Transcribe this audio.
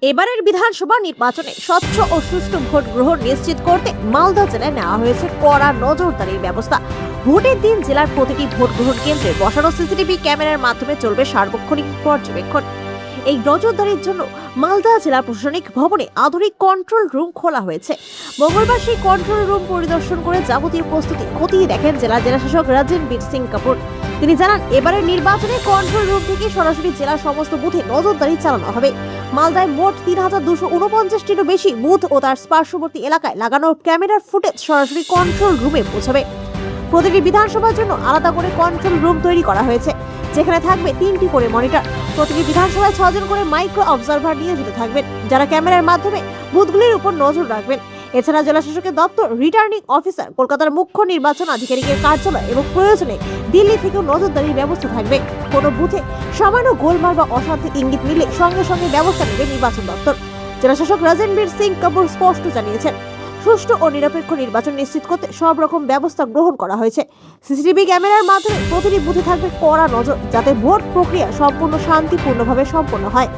এবারের বিধানসভা নির্বাচনে স্বচ্ছ ও সুষ্ঠু ভোট গ্রহণ নিশ্চিত করতে মালদা জেলায় নেওয়া হয়েছে কড়া নজরদারির ব্যবস্থা। ভোটের দিন জেলার প্রতিটি ভোট গ্রহণ কেন্দ্রে বসানো সিসিটিভি ক্যামেরার মাধ্যমে চলবে সার্বক্ষণিক পর্যবেক্ষণ। এই নজরদারির জন্য মালদা জেলা প্রশাসনিক ভবনে আধুনিক কন্ট্রোল রুম খোলা হয়েছে। মঙ্গলবার সেই কন্ট্রোল রুম পরিদর্শন করে যাবতীয় প্রস্তুতি খতিয়ে দেখেন জেলাশাসক রাজেনবীর সিং কাপুর। তিনি জানান, এবারের নির্বাচনে কন্ট্রোল রুম থেকে সরাসরি জেলার সমস্ত বুথে নজরদারি চালানো হবে। মালদায় মোট ৩,২৪৯টিরও বেশি বুথ ও তার পার্শ্ববর্তী এলাকায় লাগানো ক্যামেরার ফুটেজ সরাসরি কন্ট্রোল রুমে পৌঁছাবে। প্রতিটি বিধানসভার জন্য আলাদা করে কন্ট্রোল রুম তৈরি করা হয়েছে, যেখানে থাকবে 3টি করে মনিটর। প্রতিটি বিধানসভায় 6 জন করে মাইক্রো অবজারভার নিয়োজিত থাকবেন, যারা ক্যামেরার মাধ্যমে বুথগুলির উপর নজর রাখবেন। এছাড়া জেলা শাসকের দপ্তর, রিটার্নিং অফিসার, কলকাতার মুখ্য নির্বাচন আধিকারিকের কার্যালয় এবং প্রয়োজনে দিল্লি থেকেও নজরদারির ব্যবস্থা থাকবে। কোনো বুথে সামান্য গোলমাল বা অশান্তির ইঙ্গিত মিললে সঙ্গে সঙ্গে ব্যবস্থা নেবে নির্বাচন দপ্তর। জেলা শাসক রাজেনবীর সিং কাপুর স্পষ্ট জানিয়েছেন, সুষ্ঠু ও নিরপেক্ষ নির্বাচন নিশ্চিত করতে সব রকম ব্যবস্থা গ্রহণ করা হয়েছে। সিসিটিভি ক্যামেরার মাধ্যমে প্রতিটি বুথে থাকবে কড়া নজর, যাতে ভোট প্রক্রিয়া সম্পূর্ণ শান্তিপূর্ণভাবে সম্পন্ন হয়।